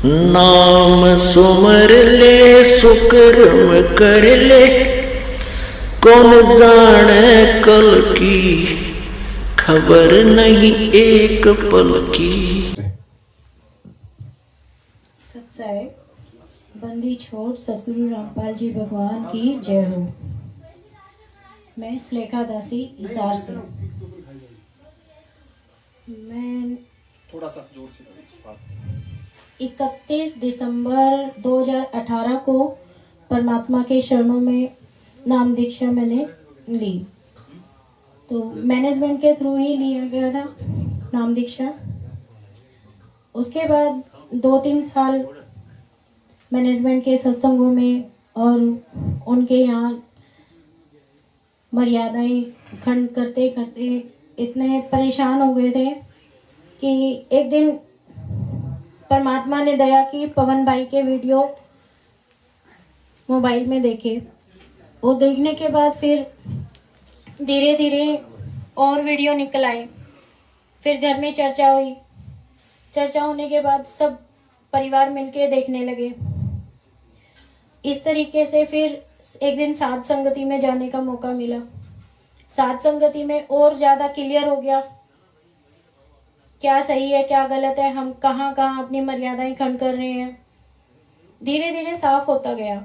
नाम सुमर ले सुकर्म कर ले, कौन जाने कल की खबर नहीं एक पल की। सच्चाई बंदी छोड़ सतगुरु रामपाल जी भगवान की जय हो। मैं सुलेखा दासी हिसार से। मैं थोड़ा सा जोर से 31 दिसंबर 2018 को परमात्मा के शरणों में नाम दीक्षा मैंने ली। तो मैनेजमेंट के थ्रू ही लिया गया था नाम दीक्षा। उसके बाद 2-3 साल मैनेजमेंट के सत्संगों में और उनके यहाँ मर्यादाएं खंड करते करते इतने परेशान हो गए थे कि एक दिन परमात्मा ने दया की, पवन भाई के वीडियो मोबाइल में देखे। वो देखने के बाद फिर धीरे धीरे और वीडियो निकल आए। फिर घर में चर्चा हुई। चर्चा होने के बाद सब परिवार मिलके देखने लगे। इस तरीके से फिर एक दिन साध संगति में जाने का मौका मिला। साध संगति में और ज़्यादा क्लियर हो गया क्या सही है क्या गलत है, हम कहाँ कहाँ अपनी मर्यादाएं खंड कर रहे हैं। धीरे धीरे साफ होता गया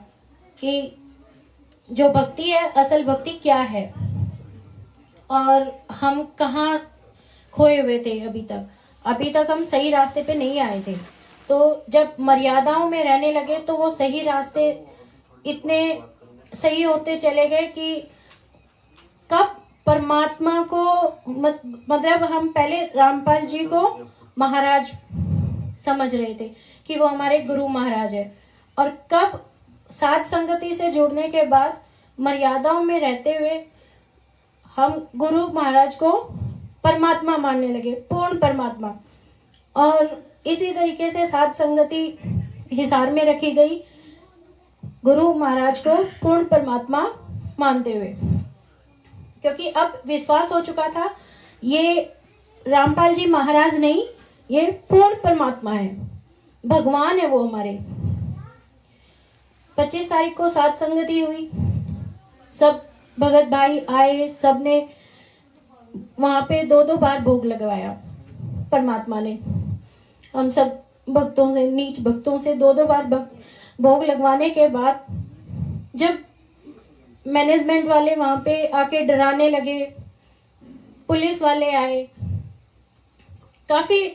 कि जो भक्ति है असल भक्ति क्या है और हम कहाँ खोए हुए थे। अभी तक हम सही रास्ते पे नहीं आए थे। तो जब मर्यादाओं में रहने लगे तो वो सही रास्ते इतने सही होते चले गए कि कब परमात्मा को मतलब हम पहले रामपाल जी को महाराज समझ रहे थे कि वो हमारे गुरु महाराज है, और कब साध संगति से जुड़ने के बाद मर्यादाओं में रहते हुए हम गुरु महाराज को परमात्मा मानने लगे, पूर्ण परमात्मा। और इसी तरीके से साध संगति हिसार में रखी गई गुरु महाराज को पूर्ण परमात्मा मानते हुए, क्योंकि अब विश्वास हो चुका था ये रामपाल जी महाराज नहीं, ये पूर्ण परमात्मा है, भगवान है वो हमारे। 25 तारीख को साध संगति हुई। सब भगत भाई आए, सबने वहां पे 2-2 बार भोग लगवाया परमात्मा ने। हम सब भक्तों से, नीच भक्तों से 2-2 बार भोग लगवाने के बाद जब मैनेजमेंट वाले वहां पे आके डराने लगे, पुलिस वाले आए, काफी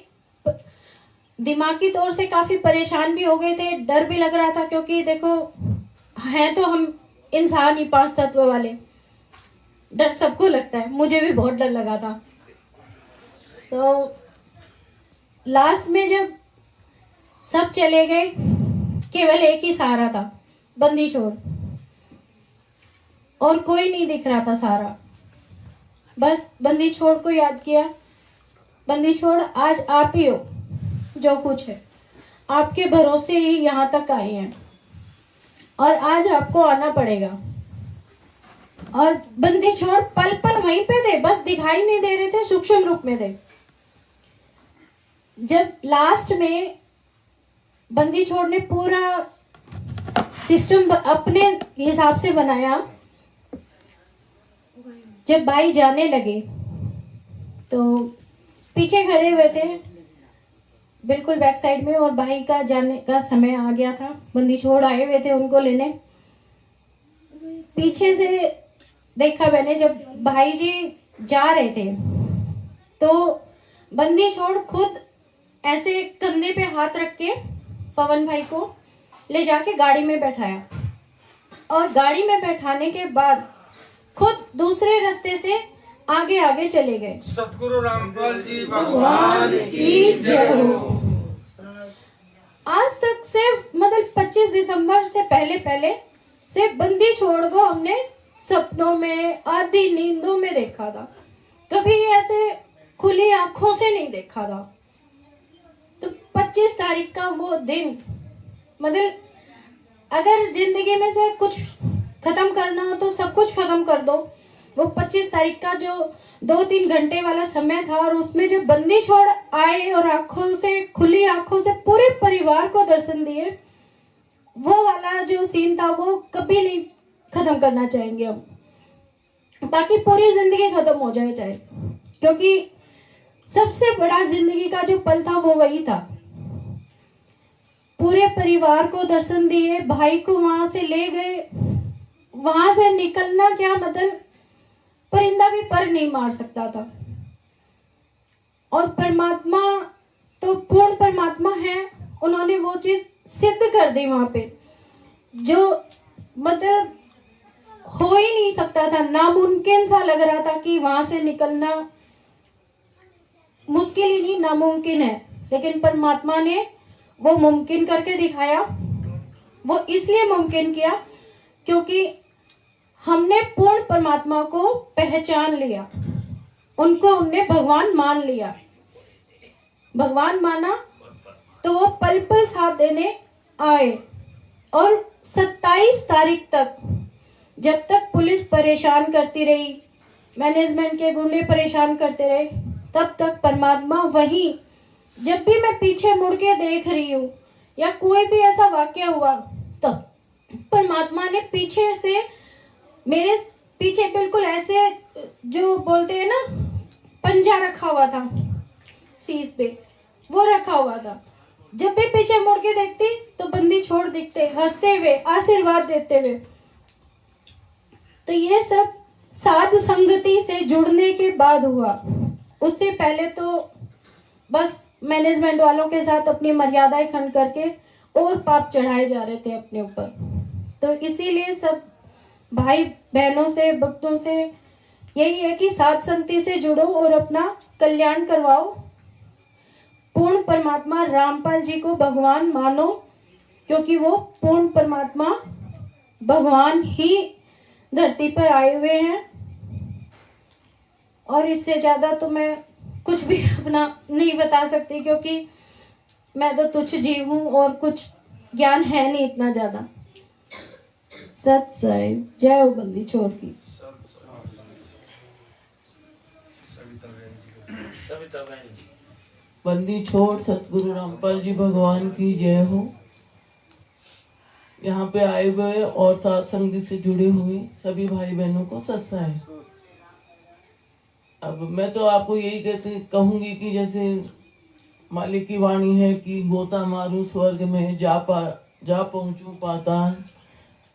दिमागी तौर से काफी परेशान भी हो गए थे, डर भी लग रहा था क्योंकि देखो हैं तो हम इंसान ही 5 तत्व वाले। डर सबको लगता है, मुझे भी बहुत डर लगा था। तो लास्ट में जब सब चले गए, केवल एक ही सहारा था, बंदी छोड़, और कोई नहीं दिख रहा था सहारा। बस बंदी छोड़ को याद किया, बंदी छोड़ आज आप ही हो, जो कुछ है आपके भरोसे ही यहाँ तक आए हैं और आज आपको आना पड़ेगा। और बंदी छोड़ पल पल वहीं पे थे, बस दिखाई नहीं दे रहे थे, सूक्ष्म रूप में थे। जब लास्ट में बंदी छोड़ ने पूरा सिस्टम अपने हिसाब से बनाया, जब भाई जाने लगे तो पीछे खड़े हुए थे बिल्कुल बैक साइड में, और भाई का जाने का समय आ गया था। बंदी छोड़ आए हुए थे उनको लेने। पीछे से देखा मैंने, जब भाई जी जा रहे थे तो बंदी छोड़ खुद ऐसे कंधे पे हाथ रख के पवन भाई को ले जाके गाड़ी में बैठाया, और गाड़ी में बैठाने के बाद खुद दूसरे रास्ते से आगे आगे चले गए। सतगुरु रामपाल जी भगवान की जय हो। आज तक सिर्फ मतलब 25 दिसंबर से पहले से बंदी छोड़ को हमने सपनों में, आधी नींदों में देखा था, कभी ऐसे खुली आंखों से नहीं देखा था। तो 25 तारीख का वो दिन, मतलब अगर जिंदगी में से कुछ खत्म करना हो तो सब कुछ खत्म कर दो, वो 25 तारीख का जो 2-3 घंटे वाला समय था, और उसमें जब बंदी छोड़ आए और आंखों से, खुली आंखों से पूरे परिवार को दर्शन दिए, वो वाला जो सीन था वो कभी नहीं खत्म करना चाहेंगे हम। बाकी पूरी जिंदगी खत्म हो जाए चाहे, क्योंकि सबसे बड़ा जिंदगी का जो पल था वो वही था। पूरे परिवार को दर्शन दिए, भाई को वहां से ले गए। वहां से निकलना क्या, मतलब परिंदा भी पर नहीं मार सकता था। और परमात्मा तो पूर्ण परमात्मा है, उन्होंने वो चीज सिद्ध कर दी वहां पे, जो मतलब हो ही नहीं सकता था, नामुमकिन सा लग रहा था कि वहां से निकलना मुश्किल ही नहीं, नामुमकिन है। लेकिन परमात्मा ने वो मुमकिन करके दिखाया। वो इसलिए मुमकिन किया क्योंकि हमने पूर्ण परमात्मा को पहचान लिया, उनको हमने भगवान मान लिया। भगवान माना तो वो पल पल साथ देने आए। और 27 तारीख तक जब तक पुलिस परेशान करती रही, मैनेजमेंट के गुंडे परेशान करते रहे, तब तक परमात्मा वही, जब भी मैं पीछे मुड़ के देख रही हूँ या कोई भी ऐसा वाक्य हुआ, तो परमात्मा ने पीछे से, मेरे पीछे बिल्कुल ऐसे जो बोलते हैं ना, पंजा रखा हुआ था सीस पे, वो रखा हुआ था। जब भी पीछे मुड़ के देखती तो बंदी छोड़ दिखते, हंसते हुए, आशीर्वाद देते हुए। तो ये सब साध संगति से जुड़ने के बाद हुआ। उससे पहले तो बस मैनेजमेंट वालों के साथ अपनी मर्यादाएं खंड करके और पाप चढ़ाए जा रहे थे अपने ऊपर। तो इसीलिए सब भाई बहनों से, भक्तों से यही है कि साध संगति से जुड़ो और अपना कल्याण करवाओ। पूर्ण परमात्मा रामपाल जी को भगवान मानो, क्योंकि वो पूर्ण परमात्मा भगवान ही धरती पर आए हुए हैं। और इससे ज्यादा तो मैं कुछ भी अपना नहीं बता सकती, क्योंकि मैं तो तुच्छ जीव हूँ और कुछ ज्ञान है नहीं इतना ज्यादा। सत साहिब, जय हो बंदी छोड़ की। बंदी छोड़ सतगुरु रामपाल जी भगवान की जय हो। यहाँ पे आए हुए और साथ संगति से जुड़े हुए सभी भाई बहनों को सत साहिब। अब मैं तो आपको यही कहूंगी कि जैसे मालिक की वाणी है कि गोता मारूं स्वर्ग में, जा पहुंचूं पाताल,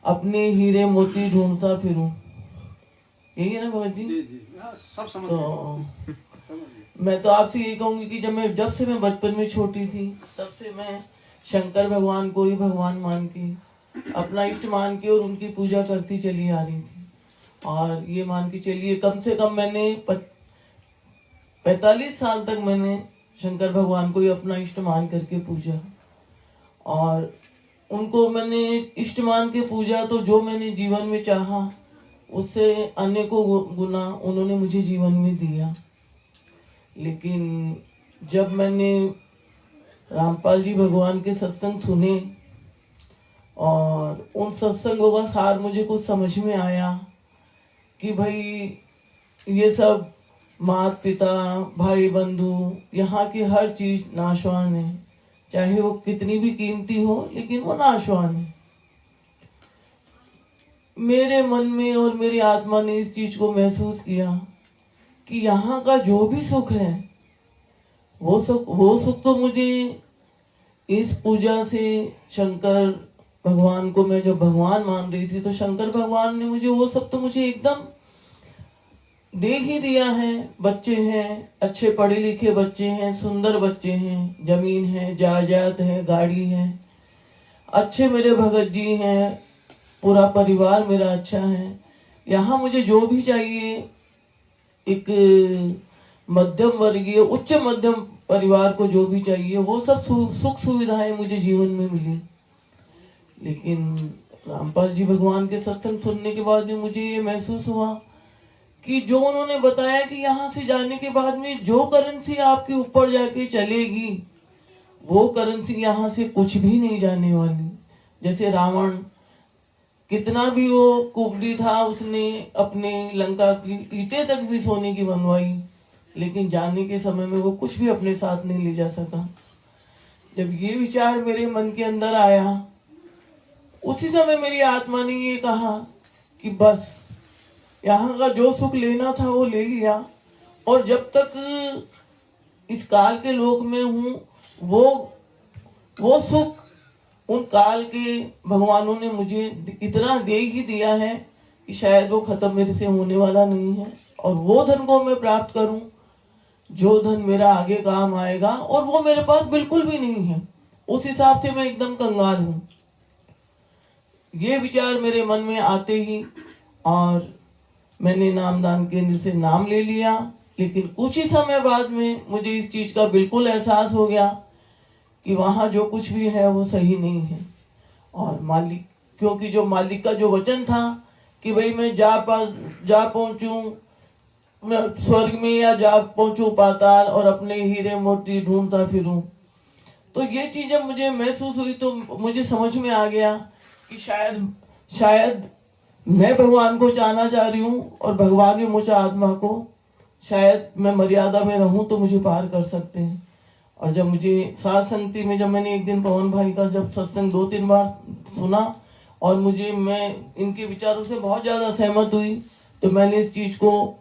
अपने हीरे मोती ढूंढता फिरूं। यही है ना भगत जी? सब समझ तो मैं तो आपसे यही कहूंगी कि जब से मैं बचपन में छोटी थी, तब से मैं शंकर भगवान को ही भगवान मान के, अपना इष्ट मान के और उनकी पूजा करती चली आ रही थी। और ये मान के चलिए कम से कम मैंने 45 साल तक मैंने शंकर भगवान को ही अपना इष्ट मान करके पूजा। और उनको मैंने इष्ट मान के पूजा, तो जो मैंने जीवन में चाहा उससे अनेकों गुना उन्होंने मुझे जीवन में दिया। लेकिन जब मैंने रामपाल जी भगवान के सत्संग सुने और उन सत्संगों का सार मुझे कुछ समझ में आया कि भाई ये सब माता पिता भाई बंधु, यहाँ की हर चीज नाशवान है, चाहे वो कितनी भी कीमती हो, लेकिन वो नाशवान है। मेरे मन में और मेरी आत्मा ने इस चीज को महसूस किया कि यहाँ का जो भी सुख है, वो सुख तो मुझे इस पूजा से, शंकर भगवान को मैं जब भगवान मान रही थी तो शंकर भगवान ने मुझे वो सब तो मुझे एकदम दे ही दिया है। बच्चे हैं, अच्छे पढ़े लिखे बच्चे हैं, सुंदर बच्चे हैं, जमीन है, जायदाद है, गाड़ी है, अच्छे मेरे भगत जी हैं, पूरा परिवार मेरा अच्छा है। यहाँ मुझे जो भी चाहिए, एक मध्यम वर्गीय उच्च मध्यम परिवार को जो भी चाहिए, वो सब सुख सुविधाएं मुझे जीवन में मिली। लेकिन रामपाल जी भगवान के सत्संग सुनने के बाद में मुझे ये महसूस हुआ कि जो उन्होंने बताया कि यहाँ से जाने के बाद में जो करेंसी आपके ऊपर जाके चलेगी, वो करेंसी यहाँ से कुछ भी नहीं जाने वाली। जैसे रावण कितना भी वो कुबड़ी था, उसने अपने लंका की ईंटें तक भी सोने की बनवाई, लेकिन जाने के समय में वो कुछ भी अपने साथ नहीं ले जा सका। जब ये विचार मेरे मन के अंदर आया, उसी समय मेरी आत्मा ने ये कहा कि बस यहाँ का जो सुख लेना था वो ले लिया, और जब तक इस काल के लोक में हूँ वो सुख उन काल के भगवानों ने मुझे इतना दे ही दिया है कि शायद वो खत्म मेरे से होने वाला नहीं है। और वो धन को मैं प्राप्त करूं जो धन मेरा आगे काम आएगा, और वो मेरे पास बिल्कुल भी नहीं है। उस हिसाब से मैं एकदम कंगाल हूं। ये विचार मेरे मन में आते ही और मैंने नामदान केंद्र से नाम ले लिया, लेकिन कुछ ही समय बाद में मुझे इस चीज का बिल्कुल एहसास हो गया कि वहां जो कुछ भी है वो सही नहीं है। और मालिक, क्योंकि जो मालिक का जो वचन था कि भाई मैं जा पहुंचूं मैं स्वर्ग में या जा पहुंचूं पाताल और अपने हीरे मोती ढूंढता फिरूं, तो ये चीजें मुझे महसूस हुई। तो मुझे समझ में आ गया कि शायद मैं भगवान को जाना चाह रही हूँ और भगवान भी मुझे आत्मा को, शायद मैं मर्यादा में रहूं तो मुझे पार कर सकते हैं। और जब मुझे सात संगति में, जब मैंने एक दिन पवन भाई का जब सत्संग 2-3 बार सुना और मैं इनके विचारों से बहुत ज्यादा सहमत हुई, तो मैंने इस चीज को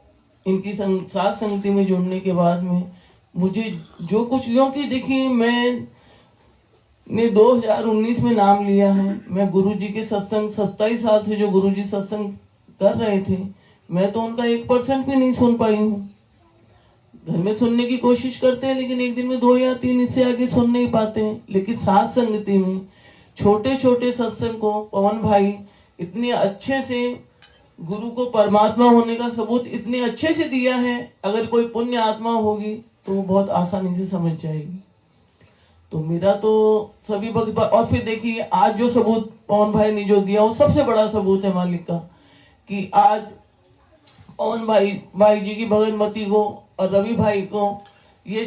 इनकी सात संगति में जुड़ने के बाद में मुझे जो कुछ यूं की देखी, मैंने 2019 में नाम लिया है। मैं गुरुजी के सत्संग 27 साल से जो गुरुजी सत्संग कर रहे थे, मैं तो उनका 1% भी नहीं सुन पाई हूँ। घर में सुनने की कोशिश करते हैं, लेकिन एक दिन में 2 या 3 इससे आगे सुन नहीं पाते हैं। लेकिन सात संगति में छोटे छोटे सत्संग को पवन भाई इतने अच्छे से गुरु को परमात्मा होने का सबूत इतने अच्छे से दिया है, अगर कोई पुण्य आत्मा होगी तो वो बहुत आसानी से समझ जाएगी। तो मेरा तो सभी भक्त, और फिर देखिए आज जो सबूत पवन भाई ने जो दिया वो सबसे बड़ा सबूत है मालिक का, कि आज पवन भाई जी की भगतमती को और रवि भाई को ये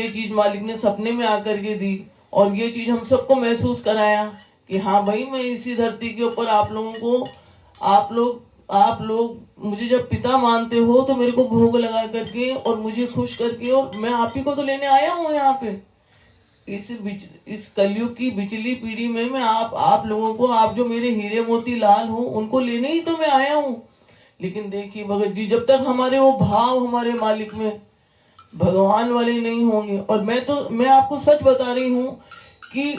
चीज मालिक ने सपने में आकर के दी, और ये चीज हम सबको महसूस कराया कि हाँ भाई, मैं इसी धरती के ऊपर आप लोग मुझे जब पिता मानते हो तो मेरे को भोग लगा करके और मुझे खुश करके, और मैं आप ही को तो लेने आया हूँ यहाँ पे। इस कलयुग की बिचली पीढ़ी में मैं आप लोगों को, आप जो मेरे हीरे मोती लाल हो, उनको लेने ही तो मैं आया हूँ। लेकिन देखिए भगत जी, जब तक हमारे वो भाव हमारे मालिक में भगवान वाले नहीं होंगे, और मैं आपको सच बता रही हूँ कि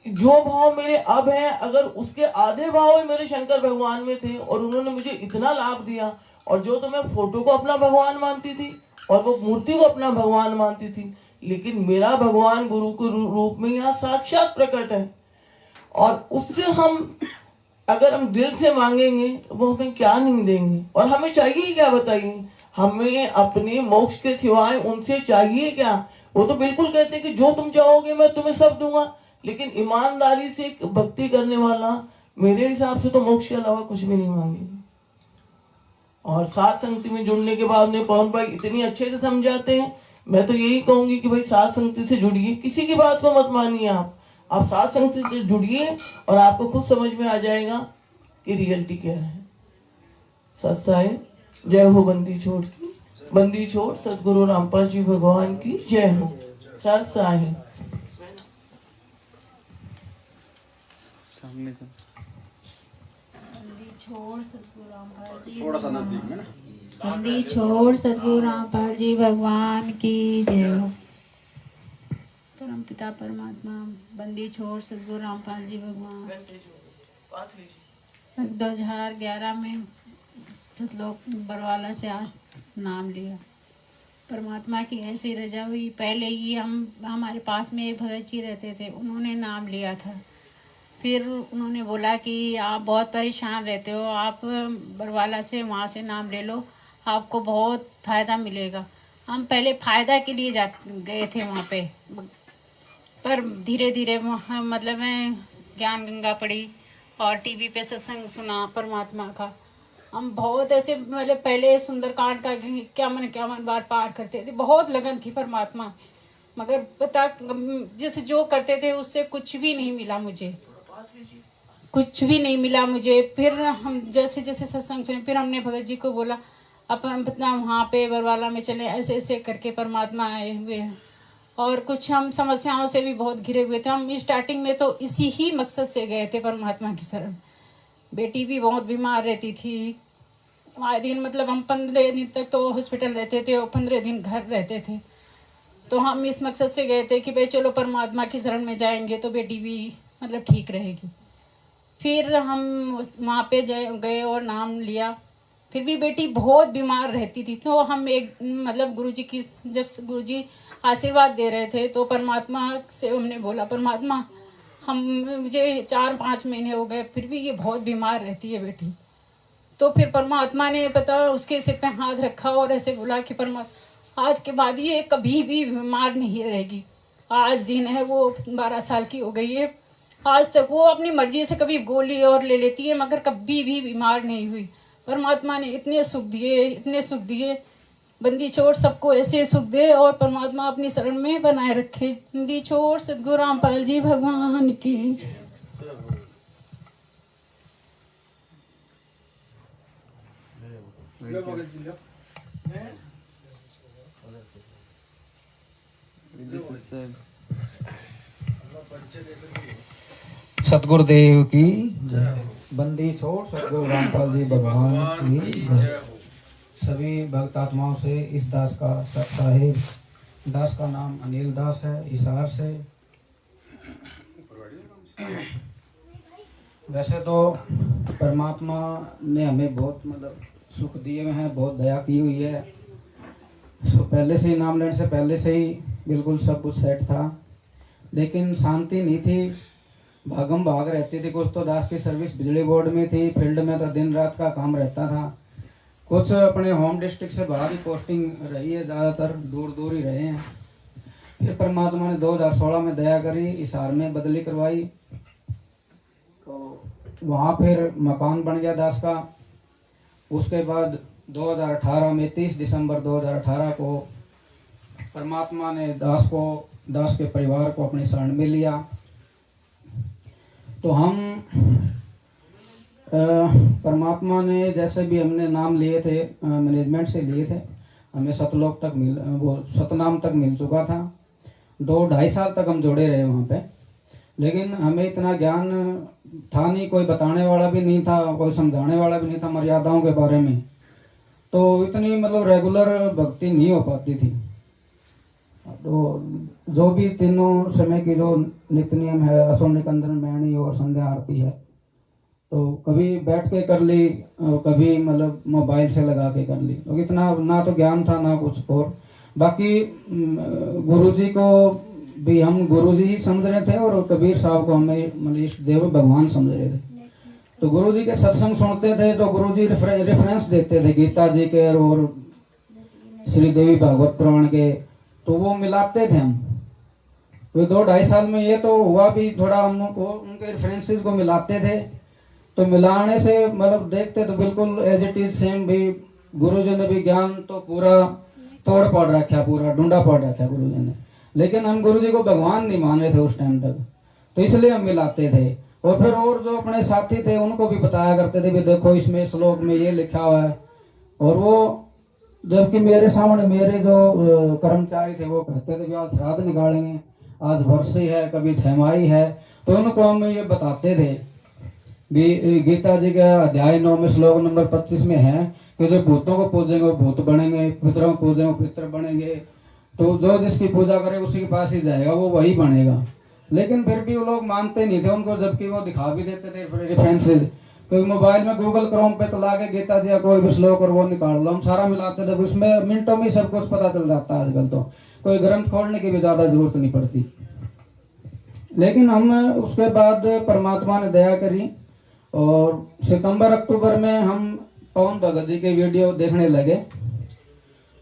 जो भाव मेरे अब है, अगर उसके आधे भाव मेरे शंकर भगवान में थे और उन्होंने मुझे इतना लाभ दिया, और जो तो मैं फोटो को अपना भगवान मानती थी और वो मूर्ति को अपना भगवान मानती थी, लेकिन मेरा भगवान गुरु के रूप में यहाँ साक्षात प्रकट है। और उससे हम अगर हम दिल से मांगेंगे वो हमें क्या नहीं देंगे, और हमें चाहिए क्या बताइए? हमें अपने मोक्ष के सिवाय उनसे चाहिए क्या? वो तो बिल्कुल कहते हैं कि जो तुम चाहोगे मैं तुम्हें सब दूंगा, लेकिन ईमानदारी से भक्ति करने वाला मेरे हिसाब से तो मोक्ष के अलावा कुछ भी नहीं मांगेगा। और सात संगति में जुड़ने के बाद में पवन भाई इतनी अच्छे से समझाते हैं। मैं तो यही कहूंगी कि भाई सात संगति से जुड़िए, किसी की बात को मत मानिए। आप सात संगति से जुड़िए और आपको खुद समझ में आ जाएगा कि रियलिटी क्या है। सत्साई जय हो। बंदी छोड़ सदगुरु रामपाल जी भगवान की जय हो। सत्साई। थोड़ा सा नजदीक में ना, बंदी छोड़ सदगुरु रामपाल जी भगवान की जय हो। परम पिता परमात्मा बंदी छोड़ सदगुरु रामपाल जी भगवान। 2011 में लोग बरवाला से आज नाम लिया। परमात्मा की ऐसी रजा हुई। पहले ही हमारे पास में एक भगत जी रहते थे, उन्होंने नाम लिया था। फिर उन्होंने बोला कि आप बहुत परेशान रहते हो, आप बरवाला से वहाँ से नाम ले लो, आपको बहुत फ़ायदा मिलेगा। हम पहले फ़ायदा के लिए गए थे वहाँ पे, पर धीरे धीरे मतलब मैं ज्ञान गंगा पढ़ी और टीवी पे सत्संग सुना परमात्मा का। हम बहुत ऐसे मतलब पहले सुंदरकांड का क्या मन बार पाठ करते थे, बहुत लगन थी परमात्मा, मगर पता जैसे जो करते थे उससे कुछ भी नहीं मिला मुझे। कुछ भी नहीं मिला मुझे। फिर हम जैसे जैसे सत्संग सुने, फिर हमने भगत जी को बोला अपन अपना वहाँ पे बरवाला में चले, ऐसे ऐसे करके परमात्मा आए हुए हैं। और कुछ हम समस्याओं से भी बहुत घिरे हुए थे। हम स्टार्टिंग में तो इसी ही मकसद से गए थे परमात्मा की शरण। बेटी भी बहुत बीमार रहती थी, आए दिन मतलब हम 15 दिन तक तो हॉस्पिटल रहते थे और 15 दिन घर रहते थे। तो हम इस मकसद से गए थे कि भाई चलो परमात्मा की शरण में जाएंगे तो बेटी भी मतलब ठीक रहेगी। फिर हम वहाँ पे गए और नाम लिया। फिर भी बेटी बहुत बीमार रहती थी। तो हम एक मतलब गुरुजी की जब गुरुजी आशीर्वाद दे रहे थे तो परमात्मा से हमने बोला, परमात्मा हम मुझे 4-5 महीने हो गए फिर भी ये बहुत बीमार रहती है बेटी। तो फिर परमात्मा ने पता उसके सिर पे हाथ रखा और ऐसे बोला कि परमात्मा आज के बाद ये कभी भी बीमार नहीं रहेगी। आज दिन है, वो 12 साल की हो गई है, आज तक वो अपनी मर्जी से कभी गोली और ले लेती है मगर कभी भी बीमार नहीं हुई। परमात्मा ने इतने सुख दिए, इतने सुख दिए। बंदी छोड़ सबको ऐसे सुख दे और परमात्मा अपनी शरण में बनाए रखे। बंदी छोड़ सतगुरु रामपाल जी भगवान की। सतगुरुदेव की जय। बंदी छोड़ सतगुरु रामपाल जी भगवान की जय। सभी भक्त आत्माओं से इस दास का साहिब दास का नाम अनिल दास है, हिसार से। वैसे तो परमात्मा ने हमें बहुत मतलब सुख दिए हुए हैं, बहुत दया की हुई है। पहले से ही नाम लेने से पहले से ही बिल्कुल सब कुछ सेट था, लेकिन शांति नहीं थी, भागम भाग रहती थी। कुछ तो दास की सर्विस बिजली बोर्ड में थी, फील्ड में तो दिन रात का काम रहता था। कुछ अपने होम डिस्ट्रिक्ट से बाहर ही पोस्टिंग रही है, ज़्यादातर दूर दूर ही रहे हैं। फिर परमात्मा ने 2016 में दया करी, हिसार में बदली करवाई। तो वहाँ फिर मकान बन गया दास का। उसके बाद 2018 में 30 दिसंबर 2018 को परमात्मा ने दास के परिवार को अपनी शरण में लिया। तो हम परमात्मा ने जैसे भी हमने नाम लिए थे, मैनेजमेंट से लिए थे, हमें सतलोक तक सतनाम तक मिल चुका था। 2-2.5 साल तक हम जुड़े रहे वहाँ पे, लेकिन हमें इतना ज्ञान था नहीं, कोई बताने वाला भी नहीं था, कोई समझाने वाला भी नहीं था मर्यादाओं के बारे में। तो इतनी मतलब रेगुलर भक्ति नहीं हो पाती थी। तो जो भी तीनों समय की जो नित्य नियम है, असो निकंदन मैणी और संध्या आरती है, तो कभी बैठ के कर ली और कभी मतलब मोबाइल से लगा के कर ली। तो इतना ना तो ज्ञान था ना कुछ और। बाकी गुरुजी को भी हम गुरुजी ही समझ रहे थे और कबीर साहब को हमें मतलब इष्ट देव भगवान समझ रहे थे। तो गुरुजी के सत्संग सुनते थे तो गुरुजी रेफरेंस देते थे गीता जी के और श्री देवी भागवत पुराण के, तो वो मिलाते थे हम। तो 2-2.5 साल में ये तो हुआ भी थोड़ा, हम उनके रेफरेंसेस को मिलाते थे। तो मिलाने से मतलब देखते तो बिल्कुल एज इट इज सेम भी। गुरुजी ने भी ज्ञान तो पूरा तोड़ पड़ रखा, पूरा ढूंढा पड़ रखा गुरुजी ने, लेकिन हम गुरुजी को भगवान नहीं मान रहे थे उस टाइम तक, तो इसलिए हम मिलाते थे। और फिर और जो अपने साथी थे उनको भी बताया करते थे भी देखो इसमें श्लोक में ये लिखा हुआ है। और वो जबकि मेरे सामने मेरे जो कर्मचारी थे वो कहते थे भी आज श्राद्ध निकालेंगे, आज वर्षी है, कभी छमाही है, तो उनको हम ये बताते थे। गीता जी का अध्याय 9 में श्लोक नंबर 25 में है कि जो भूतों को पूजेंगे वो भूत बनेंगे, पितरों को पूजेंगे वो पितर बनेंगे। तो जो जिसकी पूजा करे उसी के पास ही जाएगा, वो वही बनेगा। लेकिन फिर भी वो लोग मानते नहीं थे उनको, जबकि वो दिखा भी देते थे रेफरेंसेस। कोई मोबाइल में गूगल क्रोम पे चला के गीता जी का कोई भी श्लोक और वो निकाल लो, हम सारा मिलाते थे, उसमें मिनटों में सब कुछ पता चल जाता है। आजकल तो कोई ग्रंथ खोलने की भी ज्यादा जरूरत नहीं पड़ती। लेकिन हम उसके बाद परमात्मा ने दया करी और सितंबर-अक्टूबर में हम पवन भगत जी के वीडियो देखने लगे।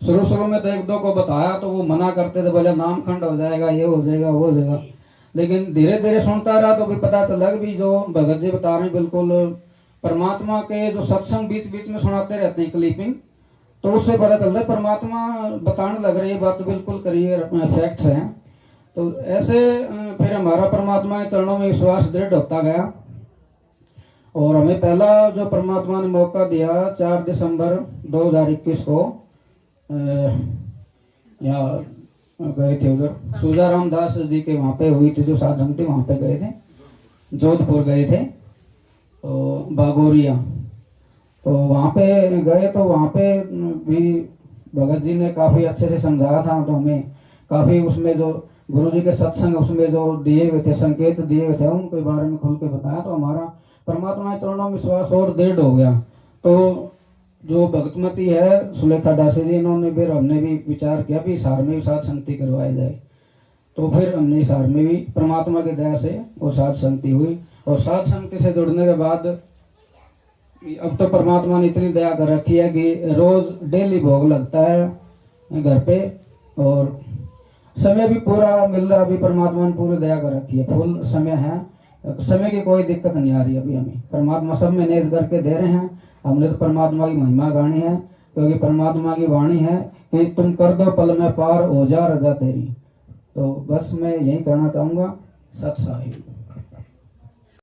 शुरू में तो 1-2 को बताया तो वो मना करते थे, बोले नाम खंड हो जाएगा, ये हो जाएगा, वो हो जाएगा। लेकिन धीरे धीरे सुनता रहा तो भी पता चला कि भी जो भगत जी बता रहे हैं बिल्कुल परमात्मा के जो सत्संग बीच बीच में सुनाते रहते हैं क्लिपिंग, तो उससे पता चलता है परमात्मा बताने लग रही है, बात तो बिल्कुल करिए, फैक्ट्स हैं। तो ऐसे फिर हमारा परमात्मा के चरणों में विश्वास दृढ़ होता गया। और हमें पहला जो परमात्मा ने मौका दिया 4 दिसंबर 2021 को यहाँ गए थे उधर सूजा रामदास जी के वहाँ पे हुई थी जो साध संगति, वहाँ पे गए थे, जोधपुर गए थे तो बागोरिया। तो वहाँ पे गए तो वहाँ पे भी भगत जी ने काफ़ी अच्छे से समझाया था। तो हमें काफ़ी उसमें जो गुरु जी के सत्संग उसमें जो दिए हुए थे, संकेत दिए हुए थे, उनके बारे में खुल के बताया। तो हमारा परमात्मा के चरणों में विश्वास और दृढ़ हो गया। तो जो भगतमती है सुलेखा दासी जी, इन्होंने फिर हमने भी विचार किया भी हिसार में भी साध संगति करवाई जाए। तो फिर हमने हिसार में भी परमात्मा की दया से वो साध संगति हुई। और साध संगति से जुड़ने के बाद अब तो परमात्मा ने इतनी दया कर रखी है कि रोज डेली भोग लगता है घर पे, और समय भी पूरा मिल रहा है। अभी परमात्मा ने पूरी दया कर रखी है, फुल समय है, समय की कोई दिक्कत नहीं आ रही अभी हमें। परमात्मा सब मैनेज करके दे रहे हैं। हमने तो परमात्मा की महिमा गानी है, क्योंकि परमात्मा की वाणी है कि तुम कर दो पल में पार हो जा रजा तेरी। तो बस मैं यही कहना चाहूँगा, सत साहिब।